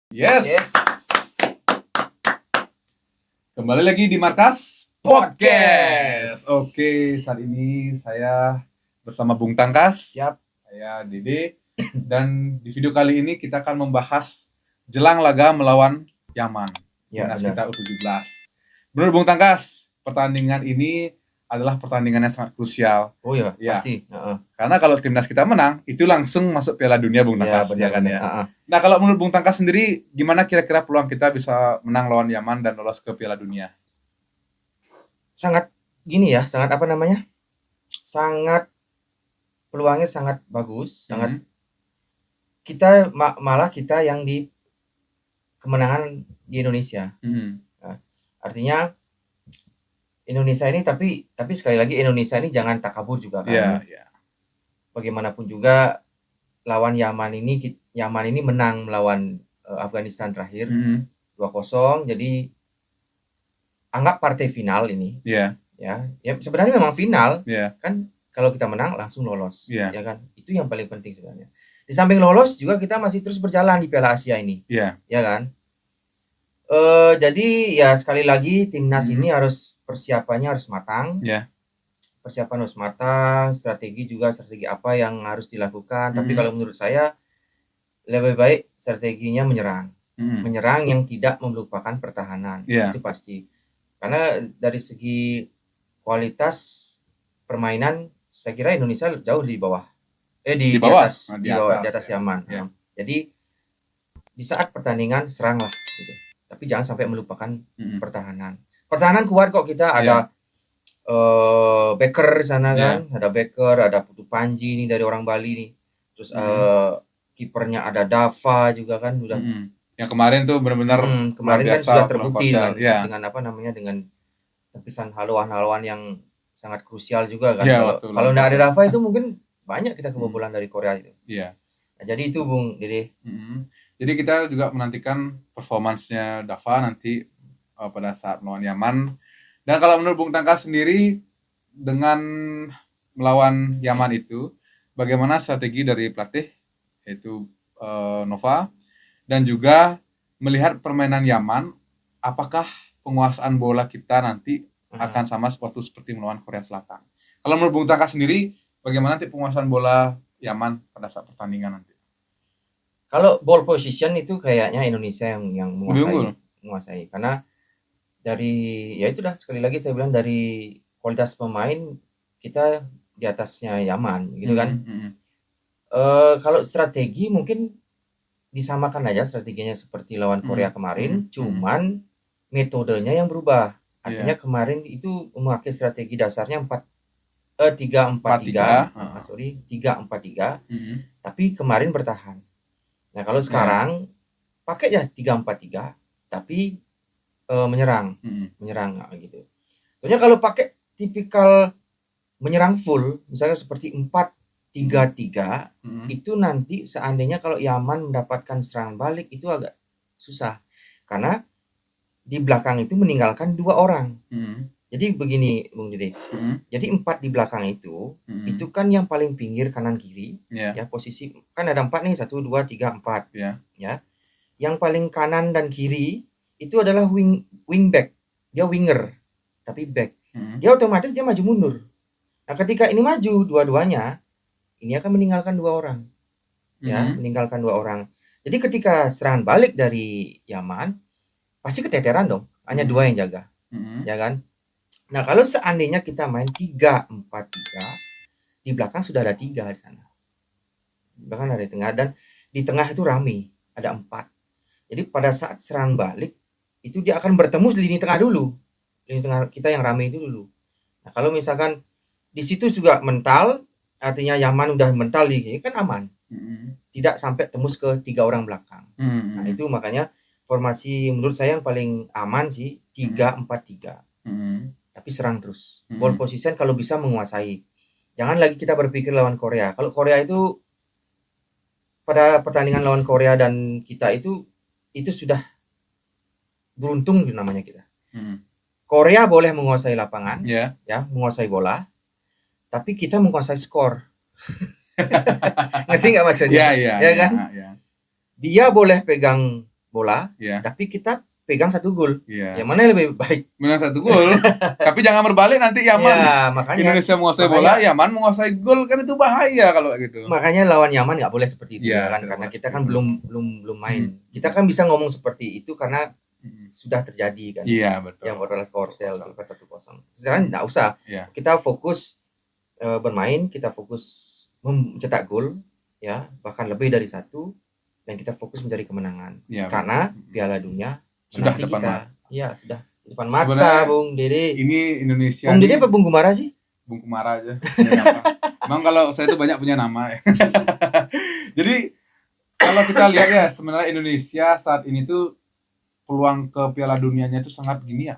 Yes. Kembali lagi di Markas Podcast. Oke, saat ini saya bersama Bung Tangkas. Siap. Saya Dede. Dan di video kali ini kita akan membahas jelang laga melawan Yaman. Timnas kita U17. Menurut Bung Tangkas, pertandingan ini adalah pertandingan yang sangat krusial. Oh ya, pasti. Karena kalau timnas kita menang, itu langsung masuk Piala Dunia, Bung Tangkas, ya kan ya. Nah, kalau menurut Bung Tangkas sendiri, gimana kira-kira peluang kita bisa menang lawan Yaman dan lolos ke Piala Dunia? Sangat peluangnya sangat bagus, kita malah kita yang di kemenangan di Indonesia. Nah, artinya Indonesia ini tapi sekali lagi Indonesia ini jangan takabur juga kan. Bagaimanapun juga lawan Yaman ini menang melawan Afghanistan terakhir 2-0, jadi anggap partai final ini. Ya sebenarnya memang final. Kan kalau kita menang langsung lolos, ya kan? Itu yang paling penting sebenarnya. Di samping lolos juga kita masih terus berjalan di Piala Asia ini. Ya kan? Jadi ya sekali lagi timnas ini persiapannya harus matang. Persiapan harus matang, strategi apa yang harus dilakukan. Tapi kalau menurut saya lebih baik strateginya menyerang. Menyerang yang tidak melupakan pertahanan. Itu pasti. Karena dari segi kualitas permainan saya kira Indonesia jauh di bawah. Di atas Yaman. Jadi di saat pertandingan seranglah gitu. Tapi jangan sampai melupakan pertahanan. Pertahanan kuat kok kita ada Becker di sana kan, ada Becker, ada Putu Panji nih dari orang Bali nih. Terus kipernya ada Dava juga kan udah. Yang kemarin tuh benar-benar kemarin kan sudah terbukti dengan tepisan haluan-haluan yang sangat krusial juga kan. Kalau nggak ada Dava itu mungkin banyak kita kebobolan dari Korea itu. Nah, jadi itu Bung Dede. Jadi kita juga menantikan performansnya Dava nanti pada saat melawan Yaman. Dan kalau menurut Bung Tangkas sendiri dengan melawan Yaman itu, bagaimana strategi dari pelatih yaitu Nova dan juga melihat permainan Yaman, apakah penguasaan bola kita nanti akan sama seperti melawan Korea Selatan? Kalau menurut Bung Tangkas sendiri, bagaimana nanti penguasaan bola Yaman pada saat pertandingan nanti? Kalau ball position itu kayaknya Indonesia yang menguasai. Karena dari sekali lagi saya bilang dari kualitas pemain kita di atasnya Yaman gitu kan. Kalau strategi mungkin disamakan aja strateginya seperti lawan Korea kemarin, cuman metodenya yang berubah. Artinya kemarin itu memakai strategi dasarnya 3-4-3, tapi kemarin bertahan. Nah, kalau sekarang pakai ya 3-4-3 tapi menyerang gitu. Soalnya kalau pakai tipikal menyerang full, misalnya seperti 4-3-3, itu nanti seandainya kalau Yaman mendapatkan serangan balik itu agak susah. Karena di belakang itu meninggalkan 2 orang. Jadi begini Bung Dede. Jadi 4 di belakang itu kan yang paling pinggir kanan kiri. Ya posisi kan ada 4 nih, 1 2 3 4. Ya. Yang paling kanan dan kiri itu adalah wing back. Dia winger tapi back. Dia otomatis dia maju mundur. Nah, ketika ini maju dua-duanya, ini akan meninggalkan 2 orang. Meninggalkan 2 orang. Jadi ketika serangan balik dari Yaman pasti keteteran dong. Hanya 2 yang jaga. Ya kan? Nah, kalau seandainya kita main 3-4-3, di belakang sudah ada 3 di sana. Bahkan ada di tengah, dan di tengah itu rame, ada 4. Jadi pada saat serangan balik itu dia akan bertemu di lini tengah dulu. Lini tengah kita yang rame itu dulu. Nah, kalau misalkan di situ juga mental, artinya Yaman udah mental di sini kan aman. Tidak sampai tembus ke 3 orang belakang. Nah, itu makanya formasi menurut saya yang paling aman sih 3-4-3. Tapi serang terus. Ball position kalau bisa menguasai. Jangan lagi kita berpikir lawan Korea. Kalau Korea itu pada pertandingan lawan Korea dan kita itu sudah beruntung namanya kita. Korea boleh menguasai lapangan, menguasai bola, tapi kita menguasai skor. Ngerti nggak maksudnya? Ya kan? Dia boleh pegang bola, Iya. tapi kita pegang 1 gol. Iya. Yang mana yang lebih baik? Menang 1 gol. Tapi jangan berbalik nanti Yaman. Ya, makanya Indonesia menguasai bola, Yaman menguasai gol, kan itu bahaya kalau gitu. makanya lawan Yaman nggak boleh seperti itu Iya, ya kan, tidak karena boleh kita seperti kan itu. belum main. Kita kan bisa ngomong seperti itu karena sudah terjadi kan. Iya, betul. Yang Rodas Korsel itu kan 1-0. Sekarang nggak usah. Iya. Kita fokus bermain, kita fokus mencetak gol ya, bahkan lebih dari 1, dan kita fokus mencari kemenangan. Iya, Karena betul. Piala Dunia Sudah menanti depan kita. mata. Iya, sudah di depan mata, Sebenarnya Bung Dede. Ini Indonesia Bung Dede nih, apa Bung Gumara sih? Bung Kumara aja. Emang kalau saya tuh banyak punya nama ya. Jadi kalau kita lihat ya, sebenarnya Indonesia saat ini tuh peluang ke Piala Dunianya itu sangat gini ya.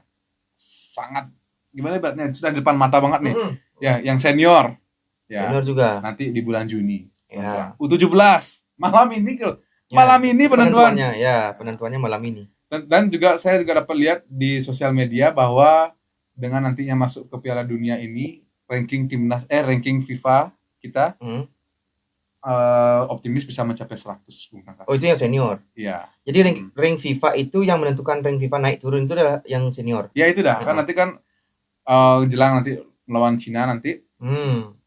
Sangat gimana ibaratnya, sudah di depan mata banget nih. Ya, yang senior. Ya. Senior juga. Nanti di bulan Juni. Ya. U17 malam ini loh. Ya, Malam ini penentuan. Penentuannya malam ini. Dan juga saya juga dapat lihat di sosial media bahwa dengan nantinya masuk ke Piala Dunia ini, ranking FIFA kita optimis bisa mencapai 100, Bung Tangkas. Oh, itu yang senior. Iya. Jadi rank FIFA itu yang menentukan rank FIFA naik turun itu adalah yang senior. Ya itu dah. Kan nanti kan jelang nanti melawan Cina nanti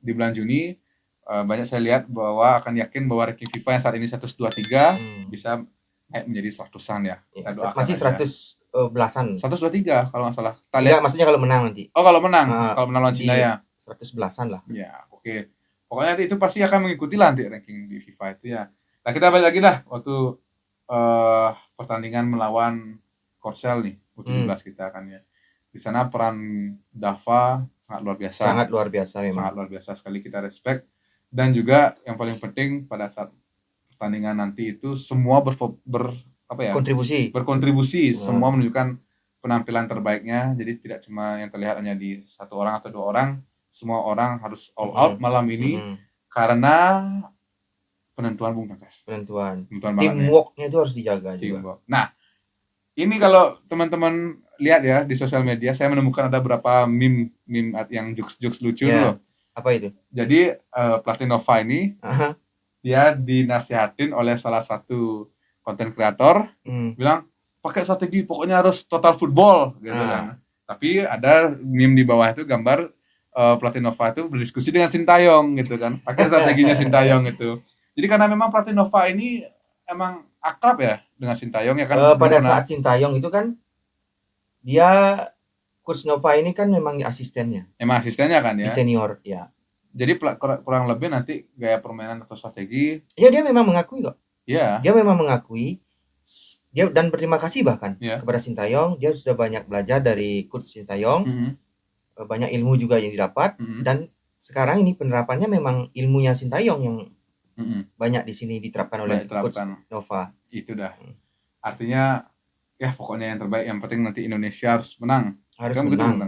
di bulan Juni, banyak saya lihat bahwa akan yakin bahwa ranking FIFA yang saat ini 123 bisa naik menjadi 100-an ya. Masih 100 belasan. 123 kalau nggak salah. Enggak, maksudnya kalau menang nanti. Oh, kalau menang lawan Cina ya. 100 belasan lah. Ya, oke. Pokoknya itu pasti akan mengikuti lah nanti ranking di FIFA itu ya. Nah, kita balik lagi dah waktu pertandingan melawan Korsel nih, U17 kita kan ya. Di sana peran Dava sangat luar biasa. Sangat luar biasa memang. Sangat luar biasa sekali, kita respect. Dan juga yang paling penting pada saat pertandingan nanti itu semua berkontribusi, semua menunjukkan penampilan terbaiknya. Jadi tidak cuma yang terlihat hanya di 1 orang atau 2 orang, semua orang harus all out malam ini karena penentuan, Bung Tangkas. Penentuan teamworknya itu harus dijaga juga. Nah, ini kalau teman-teman lihat ya di sosial media, saya menemukan ada beberapa meme yang jokes lucu loh. Apa itu? Jadi pelatih Nova ini dia dinasihatin oleh salah satu konten kreator, bilang pakai strategi, pokoknya harus total football gitu kan. Tapi ada meme di bawah itu gambar pelatih Nova itu berdiskusi dengan Sintayong gitu kan, pakai strateginya Sintayong itu. Jadi karena memang pelatih Nova ini emang akrab ya dengan Sintayong ya kan. Pada saat Sintayong itu kan dia Coach Nova ini kan memang asistennya. Emang asistennya kan ya. Di senior ya. Jadi kurang lebih nanti gaya permainan atau strategi. Ya, dia memang mengakui kok. Iya. Dia memang mengakui. Dia dan berterima kasih bahkan kepada Sintayong. Dia sudah banyak belajar dari Coach Sintayong. Banyak ilmu juga yang didapat. Dan sekarang ini penerapannya memang ilmunya Sintayong yang banyak di sini diterapkan oleh Coach Nova. Itu dah. Artinya ya pokoknya yang terbaik, yang penting nanti Indonesia harus menang. Harus kan menang.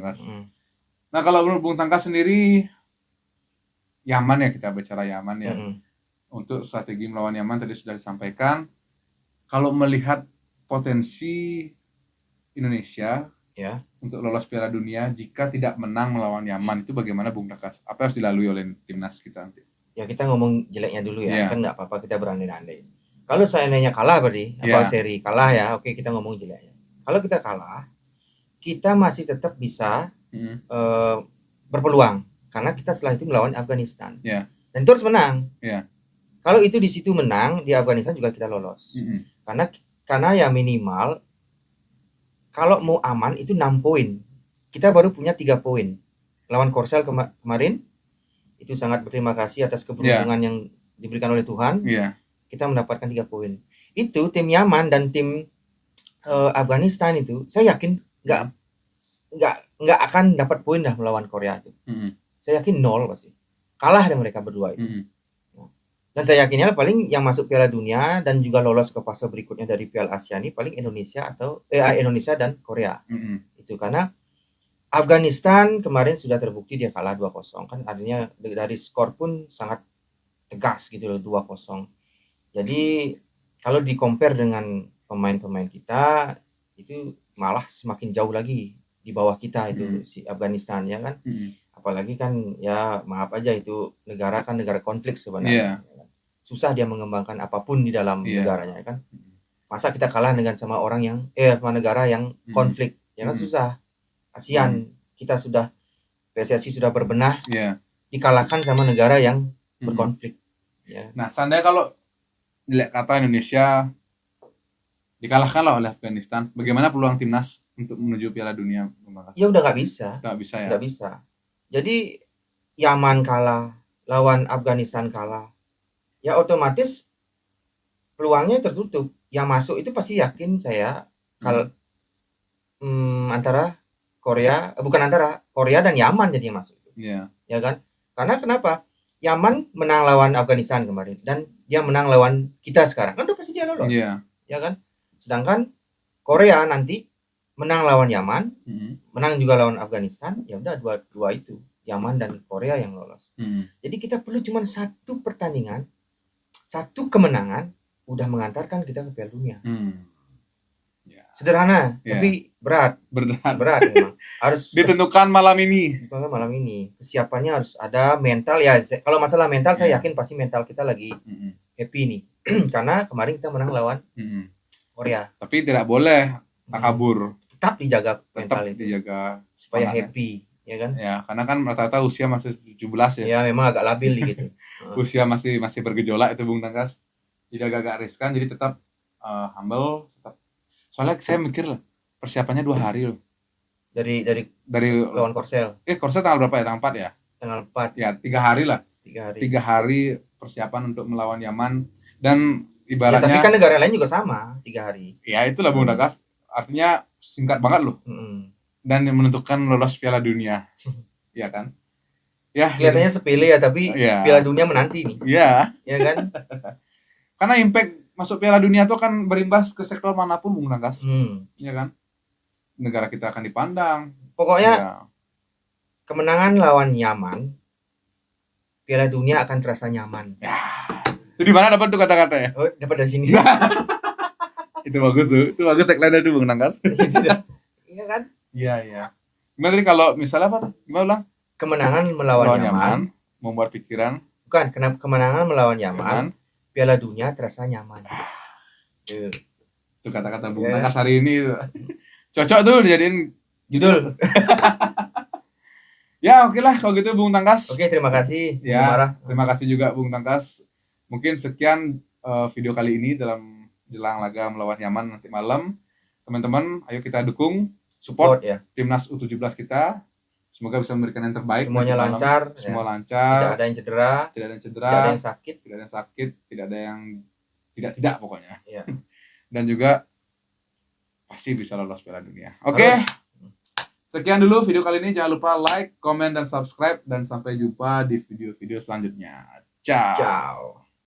Nah, kalau menurut Bung Tangkas sendiri, Yaman ya, kita bicara Yaman ya. Untuk strategi melawan Yaman tadi sudah disampaikan. Kalau melihat potensi Indonesia untuk lolos Piala Dunia jika tidak menang melawan Yaman, itu bagaimana, Bung Tangkas? Apa yang harus dilalui oleh timnas kita nanti? Ya, kita ngomong jeleknya dulu ya. Kan nggak apa-apa, kita berandai-andai. Kalau seandainya kalah berarti, seri kalah ya, oke, kita ngomong jeleknya. Kalau kita kalah, kita masih tetap bisa berpeluang karena kita setelah itu melawan Afghanistan. Dan itu harus menang. Kalau itu di situ menang, di Afghanistan juga kita lolos. Karena ya minimal kalau mau aman itu 6 poin. Kita baru punya 3 poin. Lawan Korsel kemarin itu sangat berterima kasih atas keberuntungan yang diberikan oleh Tuhan. Kita mendapatkan 3 poin. Itu tim Yaman dan tim Afghanistan itu saya yakin nggak akan dapat poin dah melawan Korea itu. Saya yakin 0 pasti. Kalah dengan mereka berdua itu. Dan saya yakinnya paling yang masuk Piala Dunia dan juga lolos ke fase berikutnya dari Piala Asia ini paling Indonesia dan Korea. Itu karena Afghanistan kemarin sudah terbukti dia kalah 2-0 kan, artinya dari skor pun sangat tegas gitu loh, 2-0. Jadi kalau di-compare dengan pemain-pemain kita itu malah semakin jauh lagi di bawah kita itu si Afghanistan ya kan. Apalagi kan ya maaf aja itu negara kan negara konflik sebenarnya. Susah dia mengembangkan apapun di dalam negaranya kan. Masa kita kalah dengan sama orang yang sama negara yang konflik, ya kan susah. ASEAN kita sudah PSSI sudah berbenah, dikalahkan sama negara yang berkonflik. Ya. Nah, seandainya kalau dilihat kata Indonesia dikalahkan lah oleh Afghanistan, bagaimana peluang timnas untuk menuju Piala Dunia? Ya udah nggak bisa. Nggak bisa ya. Nggak bisa. Jadi Yaman kalah, lawan Afghanistan kalah, ya otomatis peluangnya tertutup. Yang masuk itu pasti yakin saya kalau antara Korea, bukan antara Korea dan Yaman jadi yang masuk itu. Yeah. Ya kan? Karena kenapa? Yaman menang lawan Afghanistan kemarin dan dia menang lawan kita sekarang. Kan udah pasti dia lolos. Yeah. Ya kan? Sedangkan Korea nanti menang lawan Yaman, menang juga lawan Afghanistan, ya udah dua itu, Yaman dan Korea yang lolos. Jadi kita perlu cuma satu pertandingan, satu kemenangan udah mengantarkan kita ke Piala Dunia. Sederhana, tapi berat memang. Harus ditentukan malam ini. Kesiapannya harus ada, mental ya. Kalau masalah mental saya yakin pasti mental kita lagi happy nih. Karena kemarin kita menang lawan Korea. Tapi tidak boleh takabur. Tetap dijaga mental itu. Dijaga supaya happy, ya kan? Ya, karena kan rata-rata usia masih 17 ya. Ya, memang agak labil gitu. Usia masih bergejolak itu Bung Tangkas. Jadi agak riskan, jadi tetap humble, tetap. Soalnya saya mikir lah, persiapannya 2 hari loh. Dari lawan Korsel. Korsel tanggal berapa ya? Tanggal 4 ya? Tanggal 4. Ya, 3 hari lah. 3 hari persiapan untuk melawan Yaman. Dan ibaratnya ya, tapi kan negara lain juga sama 3 hari. Ya itulah Bung Tangkas. Artinya singkat banget loh. Dan menentukan lolos Piala Dunia. Iya kan? Ya, kelihatannya sepele ya, tapi Piala Dunia menanti nih. Iya. Ya kan? Karena impact masuk Piala Dunia itu kan berimbas ke sektor manapun Bung Tangkas. Iya kan? Negara kita akan dipandang. Pokoknya kemenangan lawan Yaman, Piala Dunia akan terasa nyaman. Ya. Itu di mana dapat tuh kata-kata ya? Oh, dapat dari sini. Itu bagus tuh. Itu bagus tagline tuh Bung Tangkas. Iya kan? Iya. Gimana tadi kalau misalnya apa tuh? Gimana ulang? Kemenangan melawan Yaman membuat pikiran. Bukan, kemenangan melawan Yaman, Piala Dunia terasa nyaman. Itu kata-kata Bung Tangkas hari ini. Cocok tuh dijadiin judul. Ya, oke lah kalau gitu Bung Tangkas. Oke, terima kasih. Ya, terima kasih juga Bung Tangkas. Mungkin sekian video kali ini dalam jelang laga melawan Yaman nanti malam. Teman-teman, ayo kita dukung, support ya timnas U17 kita. Semoga bisa memberikan yang terbaik. Semuanya lancar. Semua lancar. Tidak ada yang cedera. Tidak ada yang sakit. Tidak ada yang tidak pokoknya. Ya. Dan juga pasti bisa lolos Piala Dunia. Oke. Sekian dulu video kali ini. Jangan lupa like, komen, dan subscribe. Dan sampai jumpa di video-video selanjutnya. Ciao.